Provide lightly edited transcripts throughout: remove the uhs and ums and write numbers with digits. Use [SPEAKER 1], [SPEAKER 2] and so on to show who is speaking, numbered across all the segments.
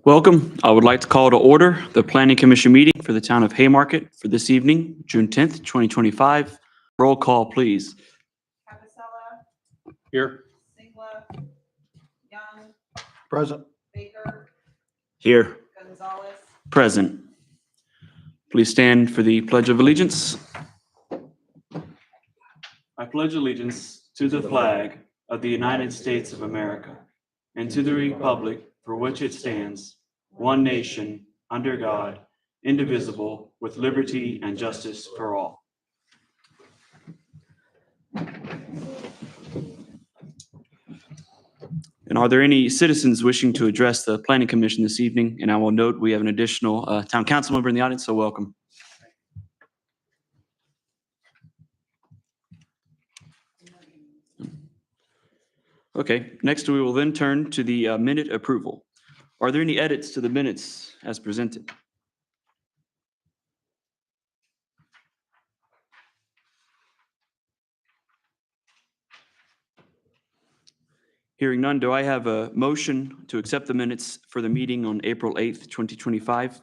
[SPEAKER 1] Welcome. I would like to call to order the Planning Commission meeting for the town of Haymarket for this evening, June 10th, 2025. Roll call, please.
[SPEAKER 2] Capicella,
[SPEAKER 3] Here.
[SPEAKER 2] Singla, Young,
[SPEAKER 3] Present.
[SPEAKER 2] Baker,
[SPEAKER 1] Here.
[SPEAKER 2] Gonzalez.
[SPEAKER 1] Present. Please stand for the Pledge of Allegiance. I pledge allegiance to the flag of the United States of America and to the republic for which it stands, one nation, under God, indivisible, with liberty and justice for all. And are there any citizens wishing to address the Planning Commission this evening? And I will note we have an additional town council member in the audience, so welcome. Okay, next we will then turn to the minute approval. Are there any edits to the minutes as presented? Hearing none, do I have a motion to accept the minutes for the meeting on April 8th, 2025?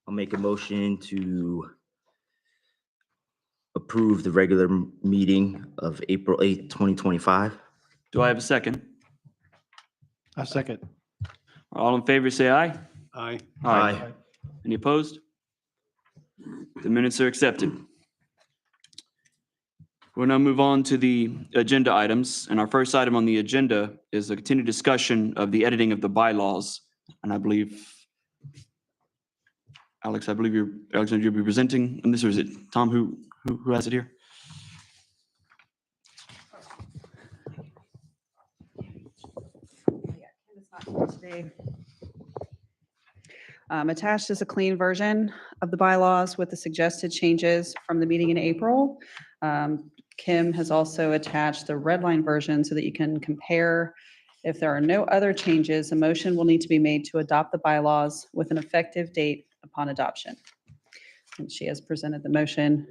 [SPEAKER 4] I'll make a motion to approve the regular meeting of April 8th, 2025.
[SPEAKER 1] Do I have a second?
[SPEAKER 3] A second.
[SPEAKER 1] All in favor, say aye.
[SPEAKER 3] Aye.
[SPEAKER 4] Aye.
[SPEAKER 1] Any opposed? The minutes are accepted. We'll now move on to the agenda items, and our first item on the agenda is a continued discussion of the editing of the bylaws. And I believe, Alexander, you'll be presenting on this, or is it Tom who has it here?
[SPEAKER 2] Today. Attached is a clean version of the bylaws with the suggested changes from the meeting in April. Kim has also attached the red line version so that you can compare. If there are no other changes, a motion will need to be made to adopt the bylaws with an effective date upon adoption. And she has presented the motion.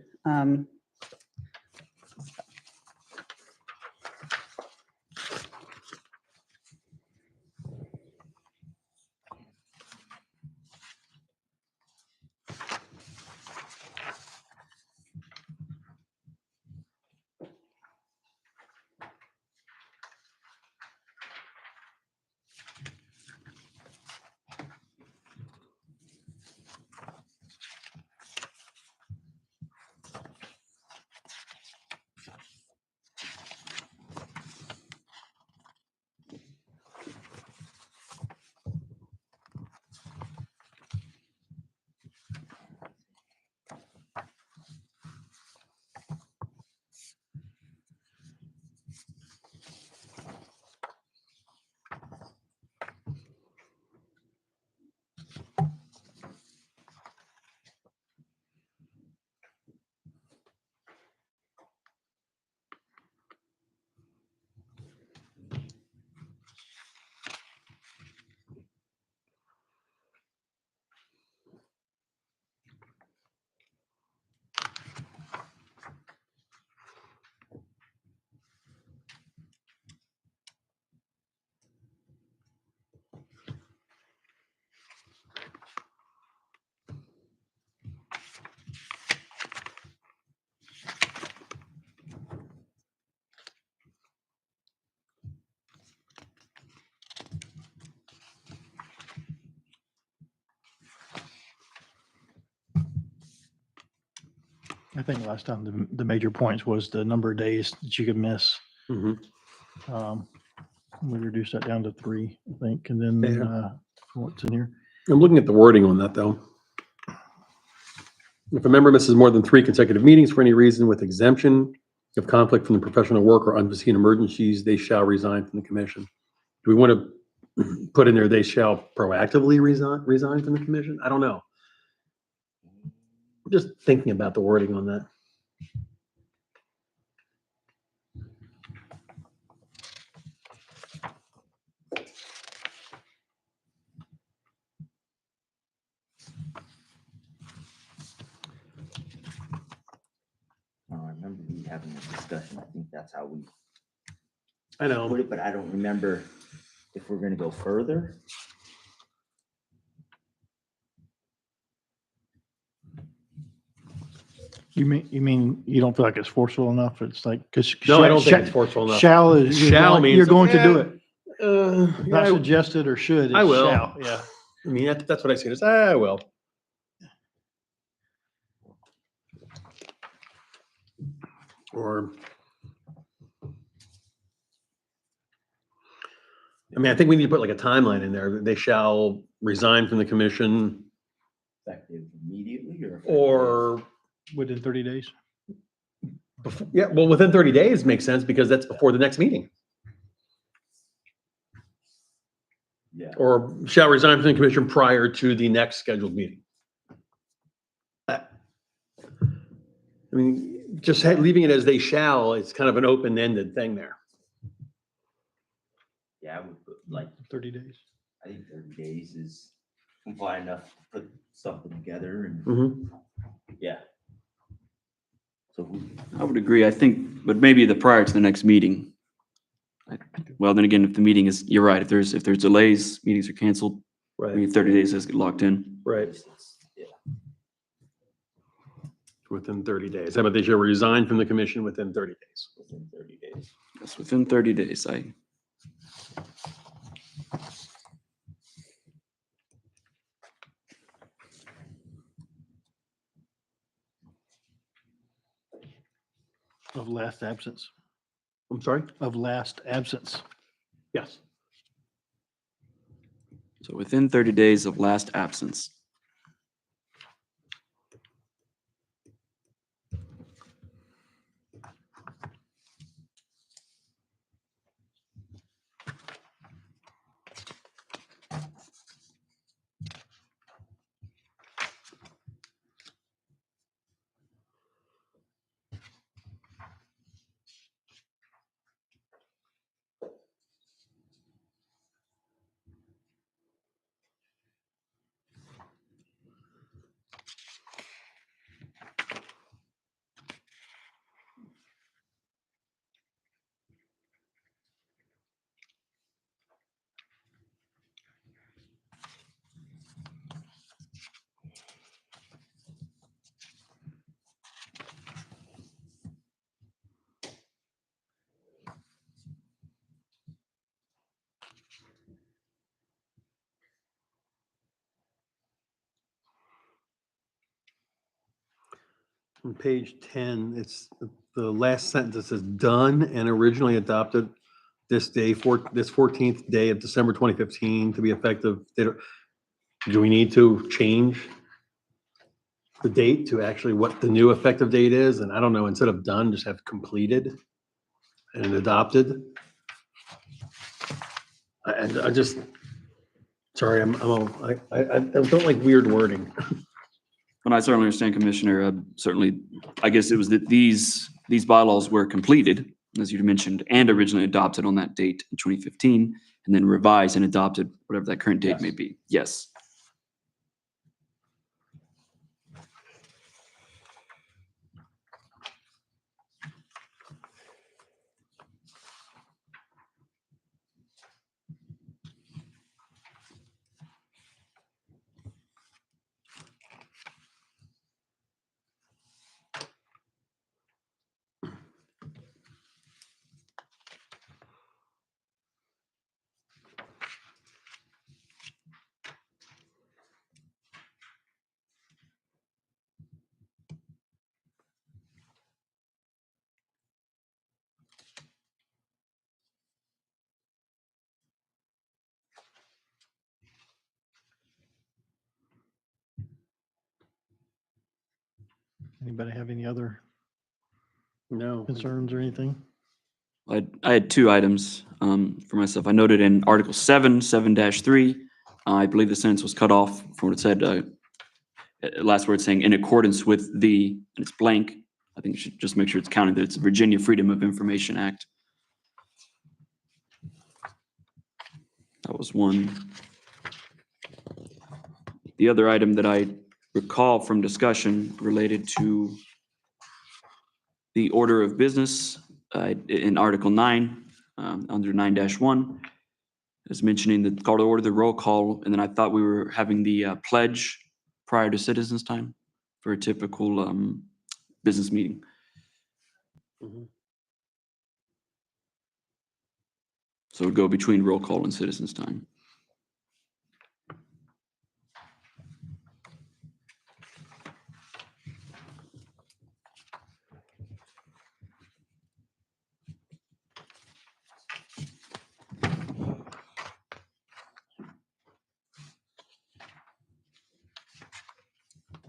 [SPEAKER 3] I think last time the major points was the number of days that you could miss. We reduced that down to 3, I think, and then what's in here?
[SPEAKER 5] I'm looking at the wording on that, though. If a member misses more than 3 consecutive meetings for any reason with exemption of conflict from the professional work or unforeseen emergencies, they shall resign from the commission. Do we want to put in there, they shall proactively resign from the commission? I don't know. I'm just thinking about the wording on that.
[SPEAKER 4] I remember we having a discussion. I think that's how we
[SPEAKER 5] I know.
[SPEAKER 4] put it, but I don't remember if we're gonna go further.
[SPEAKER 3] You mean you don't feel like it's forceful enough? It's like, because.
[SPEAKER 5] No, I don't think it's forceful enough.
[SPEAKER 3] Shall is,
[SPEAKER 5] Shall means.
[SPEAKER 3] you're going to do
[SPEAKER 5] eh,
[SPEAKER 3] it.
[SPEAKER 5] Yeah,
[SPEAKER 3] Not suggested or should.
[SPEAKER 5] I
[SPEAKER 3] it's
[SPEAKER 5] will.
[SPEAKER 3] shall, yeah.
[SPEAKER 5] I mean, that's what I see it as. I will. Or, I mean, I think we need to put like a timeline in there. That They shall resign from the commission
[SPEAKER 4] Effective immediately or?
[SPEAKER 5] or,
[SPEAKER 3] Within 30 days.
[SPEAKER 5] yeah, well, within 30 days makes sense because that's before the next meeting.
[SPEAKER 4] Yeah.
[SPEAKER 5] Or shall resign from the commission prior to the next scheduled meeting. I mean, just leaving it as they shall, it's kind of an open-ended thing there.
[SPEAKER 4] Yeah, I would put like,
[SPEAKER 3] 30 days.
[SPEAKER 4] I think 30 days is fine enough to put something together and,
[SPEAKER 5] Mhm.
[SPEAKER 4] yeah. So who,
[SPEAKER 1] I would agree, I think, but maybe the prior to the next meeting. Well, then again, if the meeting is, you're right, if there's delays, meetings are canceled, I
[SPEAKER 5] Right,
[SPEAKER 1] mean, 30 days has to get locked in.
[SPEAKER 5] right,
[SPEAKER 4] yeah,
[SPEAKER 5] within 30 days. How about they shall resign from the commission within 30 days?
[SPEAKER 4] within 30 days.
[SPEAKER 1] Yes, within 30 days,
[SPEAKER 3] Of last absence.
[SPEAKER 5] I'm sorry?
[SPEAKER 3] Of last absence.
[SPEAKER 5] Yes.
[SPEAKER 1] so within 30 days of last absence.
[SPEAKER 5] On page 10, it's the last sentence that says done and originally adopted this day for this 14th day of December 2015 to be effective. Do we need to change the date to actually what the new effective date is? And I don't know, instead of done, just have completed and adopted. And I just, sorry, I don't like weird wording.
[SPEAKER 1] And I certainly understand, Commissioner, certainly, I guess it was that these bylaws were completed, as you mentioned, and originally adopted on that date in 2015, and then revised and adopted, whatever that current date may
[SPEAKER 4] Yes.
[SPEAKER 1] be. Yes.
[SPEAKER 3] Anybody have any other
[SPEAKER 5] No.
[SPEAKER 3] concerns or anything?
[SPEAKER 1] I had two items for myself. I noted in Article 7:3, I believe the sentence was cut off from what it said, last word saying in accordance with the, and it's blank. I think you should just make sure it's counted that it's Virginia Freedom of Information Act. That was one. The other item that I recall from discussion related to the order of business in Article 9, under 9-1, is mentioning the call to order, the roll call, and then I thought we were having the pledge prior to citizens' time for a typical business meeting.
[SPEAKER 5] Mhm.
[SPEAKER 1] So it would go between roll call and citizens' time.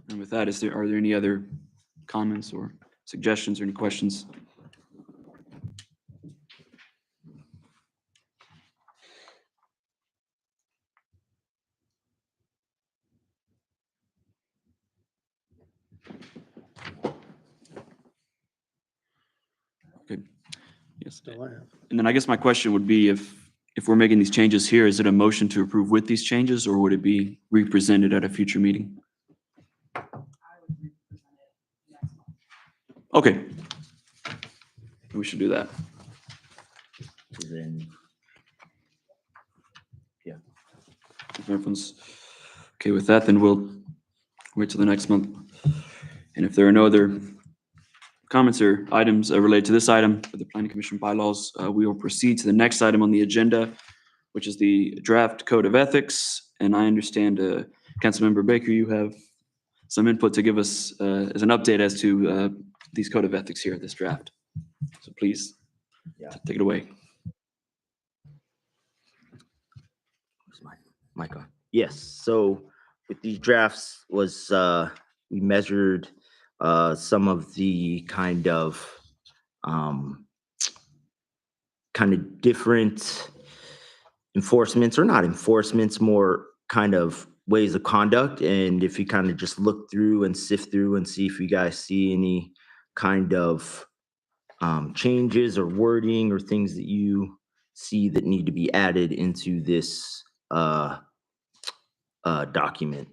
[SPEAKER 1] And with that, are there any other comments or suggestions or any questions? Okay. Yes.
[SPEAKER 5] Still I have.
[SPEAKER 1] And then I guess my question would be if we're making these changes here, is it a motion to approve with these changes or would it be represented at a future meeting? Okay. We should do that.
[SPEAKER 4] So then,
[SPEAKER 1] If everyone's okay with that, then we'll wait till the next month. And if there are no other comments or items related to this item for the planning commission bylaws, we will proceed to the next item on the agenda, which is the draft code of ethics. And I understand, Councilmember Baker, you have some input to give us as an update as to these code of ethics here, this draft. So please,
[SPEAKER 4] Yeah.
[SPEAKER 1] take it away.
[SPEAKER 4] where's my mic on? Yes, so with these drafts was, we measured some of the um, kind of different enforcements, or not enforcements, more kind of ways of conduct. And if you kind of just look through and sift through and see if you guys see any kind of changes or wording or things that you see that need to be added into this document.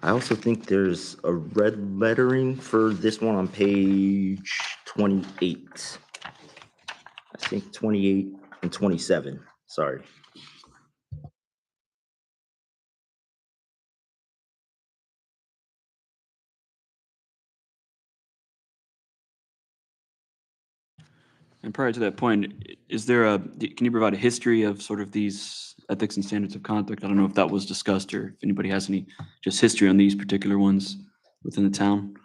[SPEAKER 4] I also think there's a red lettering for this one on page 28. I think 28 and 27, sorry.
[SPEAKER 1] And prior to that point, is there can you provide a history of sort of these ethics and standards of conduct? I don't know if that was discussed or if anybody has any just history on these particular ones within the town.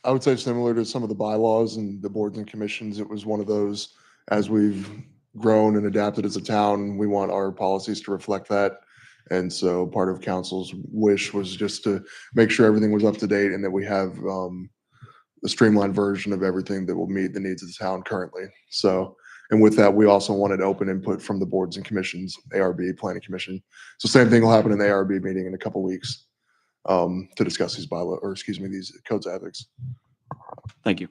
[SPEAKER 6] I would say similar to some of the bylaws and the boards and commissions, it was one of those, as we've grown and adapted as a town, we want our policies to reflect that. And so part of council's wish was just to make sure everything was up to date and that we have a streamlined version of everything that will meet the needs of the town currently. So, and with that, we also wanted open input from the boards and commissions, ARB, Planning Commission. So same thing will happen in the ARB meeting in a couple weeks to discuss these these codes of ethics.
[SPEAKER 1] Thank you.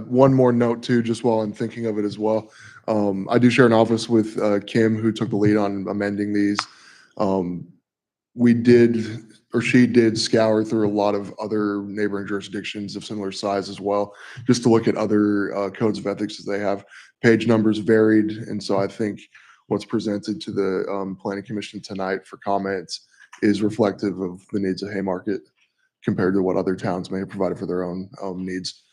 [SPEAKER 6] One more note too, just while I'm thinking of it as well. I do share an office with Kim, who took the lead on amending these. We did, or she did, scour through a lot of other neighboring jurisdictions of similar size as well, just to look at other codes of ethics that they have. Page numbers varied, and so I think what's presented to the Planning Commission tonight for comments is reflective of the needs of Haymarket compared to what other towns may have provided for their own needs.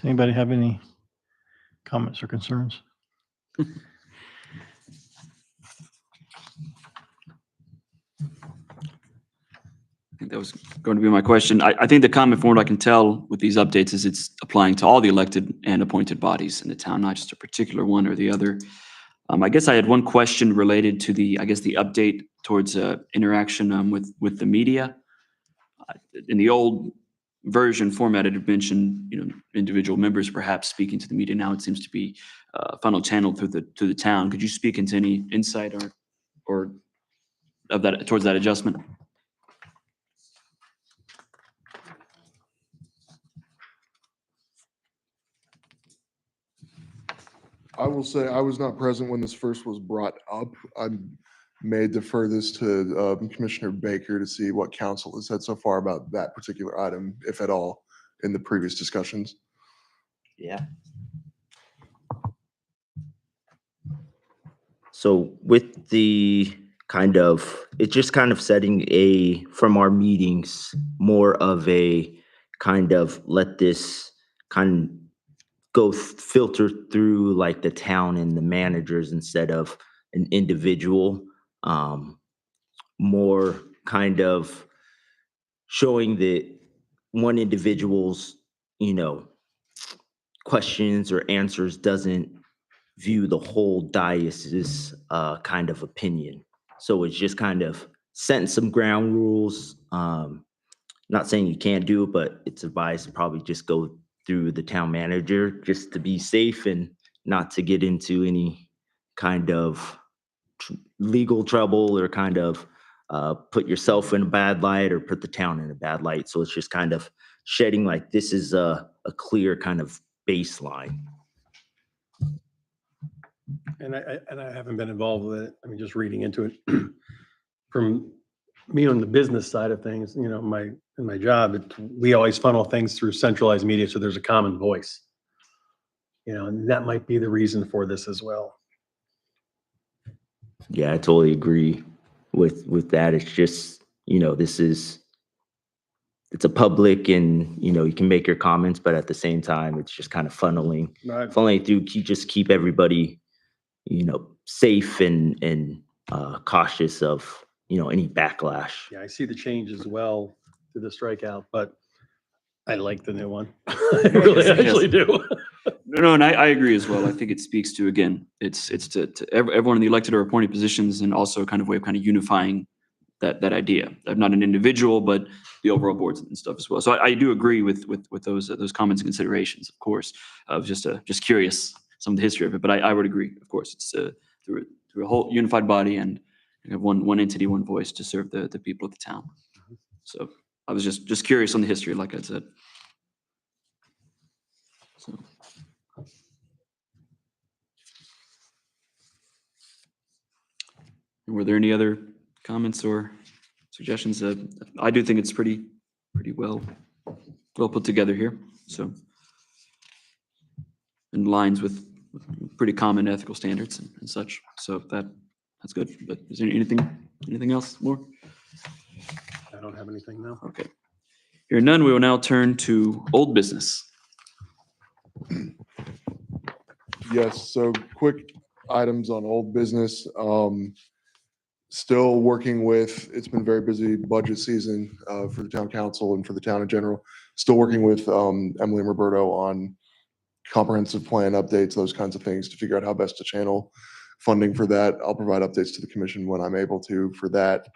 [SPEAKER 3] Does anybody have any comments or concerns?
[SPEAKER 1] I think that was going to be my question. I think the comment from what I can tell with these updates is it's applying to all the elected and appointed bodies in the town, not just a particular one or the other. I guess I had one question related to the update towards interaction with the media. In the old version format, it had mentioned, individual members perhaps speaking to the media. Now it seems to be funnel channeled through the town. Could you speak into any insight or of that towards that adjustment?
[SPEAKER 6] I will say I was not present when this first was brought up. I may defer this to Commissioner Baker to see what council has said so far about that particular item, if at all, in the previous discussions.
[SPEAKER 4] Yeah. So with the it's just kind of setting from our meetings, more of a kind of let this kind of go filter through like the town and the managers instead of an individual. More kind of showing that one individual's, questions or answers doesn't view the whole diocese kind of opinion. So it's just kind of setting some ground rules. Not saying you can't do it, but it's advised to probably just go through the town manager just to be safe and not to get into any kind of legal trouble or kind of put yourself in a bad light or put the town in a bad light. So it's just kind of shedding like this is a clear kind of baseline.
[SPEAKER 5] And I haven't been involved with it. I mean, just reading into it. From me on the business side of things, in my job, we always funnel things through centralized media, so there's a common voice. And that might be the reason for this as well.
[SPEAKER 4] Yeah, I totally agree with that. It's just, it's a public and, you can make your comments, but at the same time, it's just kind of funneling through, keep everybody, safe and cautious of, any backlash.
[SPEAKER 5] Yeah, I see the change as well to the strikeout, but I like the new one. I really actually do.
[SPEAKER 1] No, and I agree as well. I think it speaks to, again, it's to everyone in the elected or appointed positions, and also kind of way of kind of unifying that idea of not an individual, but the overall boards and stuff as well. So I do agree with those comments and considerations, of course. I was just curious some of the history of it, but I would agree. Of course, it's through a whole unified body and one entity, one voice to serve the people of the town. So I was just curious on the history, like I said. So. Were there any other comments or suggestions? I do think it's pretty well put together here. So in lines with pretty common ethical standards and such. So that's good. But is there anything else more?
[SPEAKER 5] I don't have anything now.
[SPEAKER 1] Okay. Hearing none, we will now turn to old business.
[SPEAKER 6] Yes, so quick items on old business. Still working with, it's been a very busy budget season for the town council and for the town in general. Still working with Emily and Roberto on comprehensive plan updates, those kinds of things to figure out how best to channel funding for that. I'll provide updates to the commission when I'm able to for that.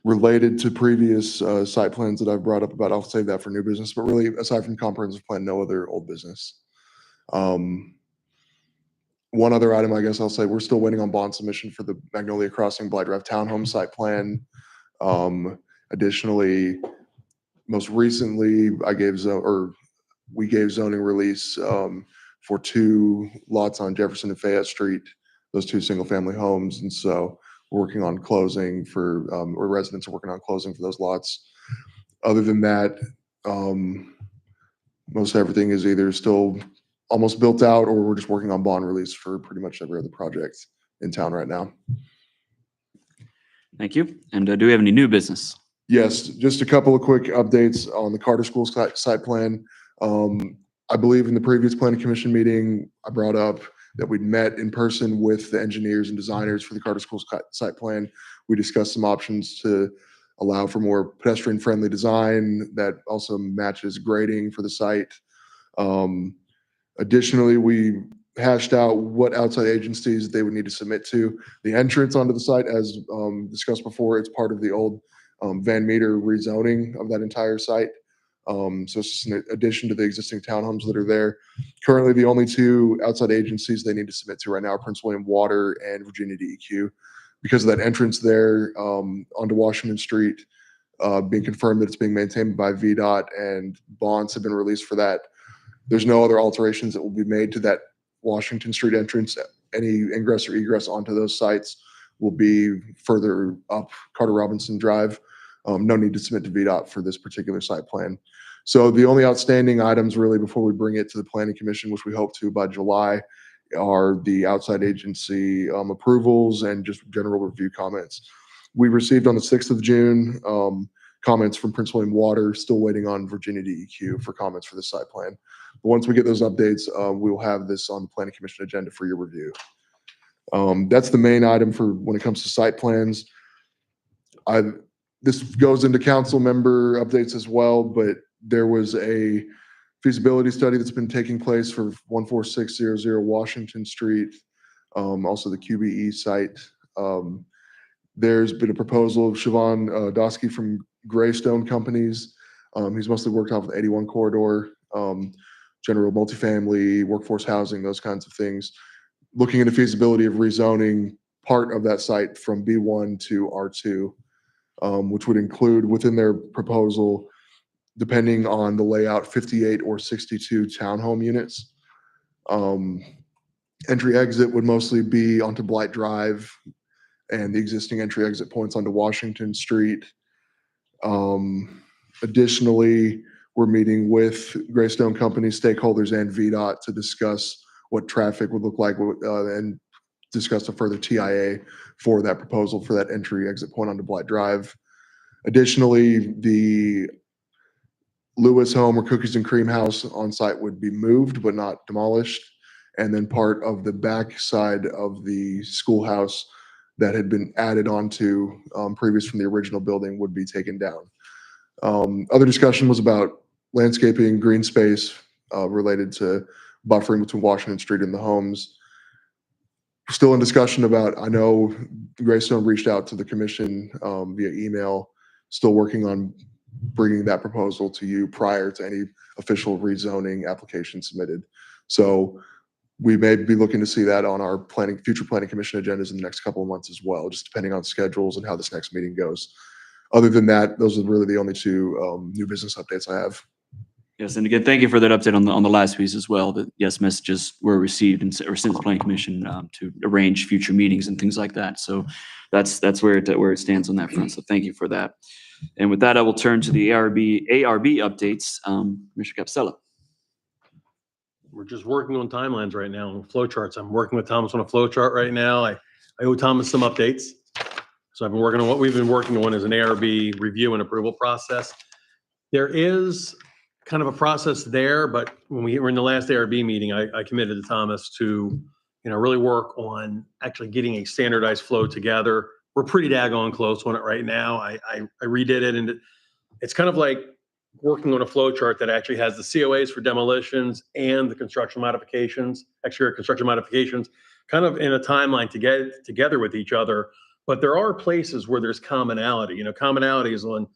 [SPEAKER 6] Related to previous site plans that I've brought up about, I'll save that for new business, but really aside from comprehensive plan, no other old business. One other item, I guess I'll say, we're still waiting on bond submission for the Magnolia Crossing Blight Drive Townhome site plan. Additionally, most recently, we gave zoning release for 2 lots on Jefferson and Fayette Street, those 2 single-family homes. And so we're working on closing or residents are working on closing for those lots. Other than that, most everything is either still almost built out, or we're just working on bond release for pretty much every other project in town right now.
[SPEAKER 1] Thank you. And do we have any new business?
[SPEAKER 6] Yes, just a couple of quick updates on the Carter School site plan. I believe in the previous planning commission meeting, I brought up that we'd met in person with the engineers and designers for the Carter School site plan. We discussed some options to allow for more pedestrian-friendly design that also matches grading for the site. Additionally, we hashed out what outside agencies they would need to submit to. The entrance onto the site, as discussed before, it's part of the old Van Meter rezoning of that entire site. So it's just an addition to the existing townhomes that are there. Currently, the only two outside agencies they need to submit to right now are Prince William Water and Virginia DEQ. Because of that entrance there onto Washington Street, being confirmed that it's being maintained by VDOT and bonds have been released for that. There's no other alterations that will be made to that Washington Street entrance. Any ingress or egress onto those sites will be further up Carter Robinson Drive. No need to submit to VDOT for this particular site plan. So the only outstanding items really before we bring it to the Planning Commission, which we hope to by July, are the outside agency approvals and just general review comments. We received on the 6th of June comments from Prince William Water, still waiting on Virginia DEQ for comments for the site plan. But once we get those updates, we will have this on the Planning Commission agenda for your review. That's the main item for when it comes to site plans. This goes into council member updates as well, but there was a feasibility study that's been taking place for 14600 Washington Street, also the QBE site. There's been a proposal of Siobhan Dosky from Greystone Companies. He's mostly worked off the 81 corridor, general multifamily, workforce housing, those kinds of things. Looking into feasibility of rezoning part of that site from B1 to R2, which would include within their proposal, depending on the layout, 58 or 62 townhome units. Entry exit would mostly be onto Blight Drive and the existing entry exit points onto Washington Street. Additionally, we're meeting with Greystone Company stakeholders and VDOT to discuss what traffic would look like and discuss a further TIA for that proposal for that entry exit point onto Blight Drive. Additionally, the Lewis home or Cookies and Cream house on site would be moved but not demolished. And then part of the back side of the schoolhouse that had been added onto previous from the original building would be taken down. Other discussion was about landscaping, green space related to buffering between Washington Street and the homes. Still in discussion about, I know Greystone reached out to the commission via email, still working on bringing that proposal to you prior to any official rezoning application submitted. So we may be looking to see that on our future planning commission agendas in the next couple of months as well, just depending on schedules and how this next meeting goes. Other than that, those are really the only two new business updates I have.
[SPEAKER 1] Yes, and again, thank you for that update on the last piece as well, that yes, messages were received and or sent to the Planning Commission to arrange future meetings and things like that. So that's where it stands on that front. So thank you for that. And with that, I will turn to the ARB updates. Commissioner Capsella.
[SPEAKER 5] We're just working on timelines right now and flow charts. I'm working with Thomas on a flow chart right now. I owe Thomas some updates. So I've been working on what we've been working on is an ARB review and approval process. There is kind of a process there, but when we were in the last ARB meeting, I committed to Thomas to, really work on actually getting a standardized flow together. We're pretty daggone close on it right now. I redid it, and it's kind of like working on a flow chart that actually has the COAs for demolitions and the construction modifications, exterior construction modifications, kind of in a timeline to get together with each other. But there are places where there's commonality. Commonality is on,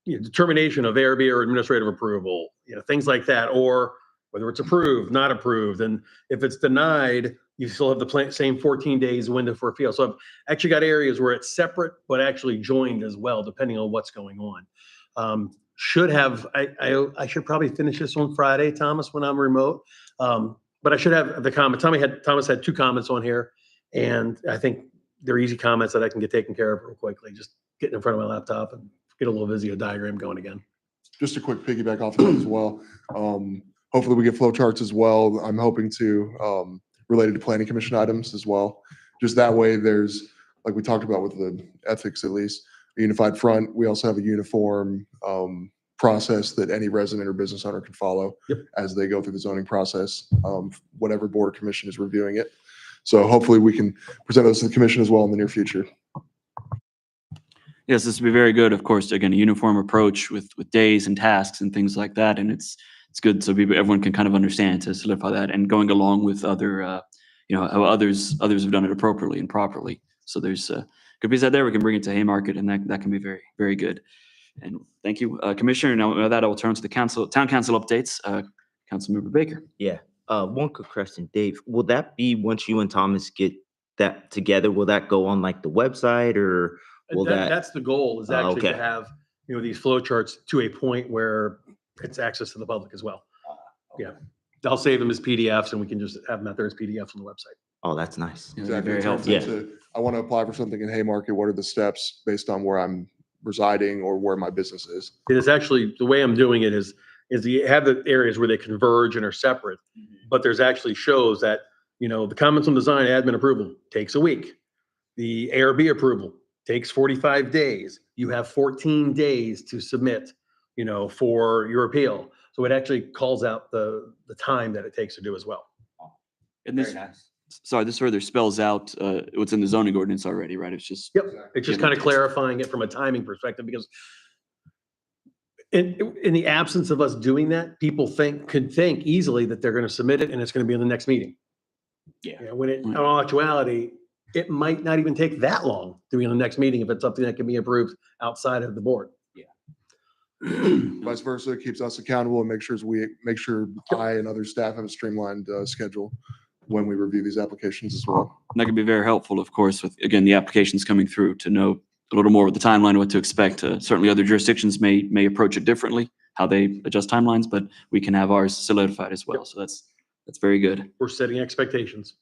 [SPEAKER 5] determination of ARB or administrative approval, things like that, or whether it's approved, not approved. And if it's denied, you still have the same 14 days window for appeal. So I've actually got areas where it's separate, but actually joined as well, depending on what's going on. I should probably finish this on Friday, Thomas, when I'm remote. But I should have the comment. Thomas had 2 comments on here, and I think they're easy comments that I can get taken care of real quickly. Just getting in front of my laptop and get a little Visio diagram going again.
[SPEAKER 6] Just a quick piggyback off of that as well. Hopefully we get flow charts as well. I'm hoping to related to planning commission items as well. Just that way there's, like we talked about with the ethics at least, a unified front. We also have a uniform process that any resident or business owner can follow as they go through the zoning process, whatever board or commission is reviewing it. So hopefully we can present those to the commission as well in the near future.
[SPEAKER 1] Yes, this would be very good. Of course, again, a uniform approach with days and tasks and things like that. And it's good so everyone can kind of understand to solidify that and going along with other, how others have done it appropriately and properly. So there's good piece out there. We can bring it to Haymarket, and that can be very, very good. And thank you, Commissioner. Now with that, I will turn to the town council updates. Councilmember Baker.
[SPEAKER 4] Yeah. One quick question, Dave. Will that be once you and Thomas get that together? Will that go on like the website, or will
[SPEAKER 5] That's the goal, is actually to
[SPEAKER 4] okay.
[SPEAKER 5] have, these flow charts to a point where it's access to the public as well. Yeah. I'll save them as PDFs and we can just have them out there as PDFs on the website.
[SPEAKER 4] Oh, that's nice.
[SPEAKER 1] Yeah,
[SPEAKER 6] Exactly.
[SPEAKER 1] very
[SPEAKER 6] It turns
[SPEAKER 1] helpful.
[SPEAKER 6] into, I want to apply for something in Haymarket. What are the steps based on where I'm residing or where my business is?
[SPEAKER 5] It is actually, the way I'm doing it is you have the areas where they converge and are separate, but there's actually shows that, the comments on design admin approval takes a week. The ARB approval takes 45 days. You have 14 days to submit, for your appeal. So it actually calls out the time that it takes to do as well.
[SPEAKER 1] And this, sorry, this further spells out what's in the zoning ordinance already, right? It's just.
[SPEAKER 5] Yep. It's just kind of clarifying it from a timing perspective, because in the absence of us doing that, people could think easily that they're going to submit it and it's going to be in the next meeting.
[SPEAKER 1] Yeah.
[SPEAKER 5] When in all actuality, it might not even take that long to be in the next meeting if it's something that can be approved outside of the board.
[SPEAKER 6] Vice versa, it keeps us accountable and make sure I and other staff have a streamlined schedule when we review these applications as well.
[SPEAKER 1] That could be very helpful, of course, with, again, the applications coming through to know a little more with the timeline, what to expect. Certainly other jurisdictions may approach it differently, how they adjust timelines, but we can have ours solidified as well. So that's very good.
[SPEAKER 5] We're setting expectations.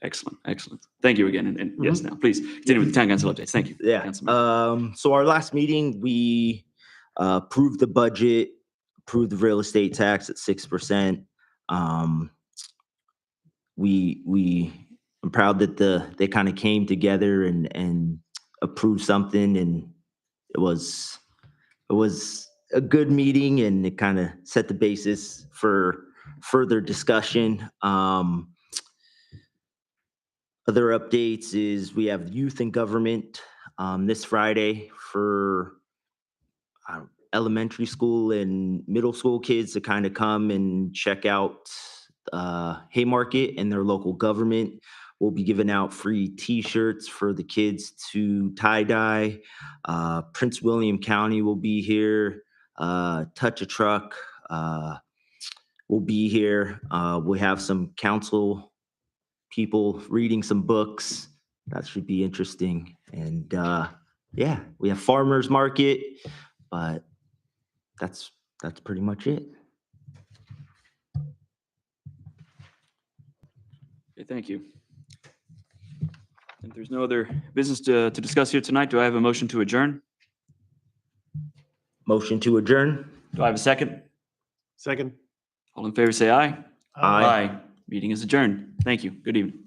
[SPEAKER 1] Excellent, excellent. Thank you again. And yes, now please continue with the town council updates. Thank you.
[SPEAKER 4] Yeah.
[SPEAKER 1] Councilmember.
[SPEAKER 4] So our last meeting, we approved the budget, approved the real estate tax at 6%. I'm proud that they kind of came together and approved something, and it was a good meeting, and it kind of set the basis for further discussion. Other updates is we have youth and government this Friday for elementary school and middle school kids to kind of come and check out Haymarket and their local government. We'll be giving out free T-shirts for the kids to tie-dye. Prince William County will be here. Touch a Truck will be here. We have some council people reading some books. That should be interesting. And yeah, we have farmers market, but that's pretty much it.
[SPEAKER 1] Okay, thank you. If there's no other business to discuss here tonight, do I have a motion to adjourn?
[SPEAKER 4] Motion to adjourn.
[SPEAKER 1] Do I have a second?
[SPEAKER 5] Second.
[SPEAKER 1] All in favor, say aye.
[SPEAKER 4] Aye.
[SPEAKER 1] Meeting is adjourned. Thank you. Good evening.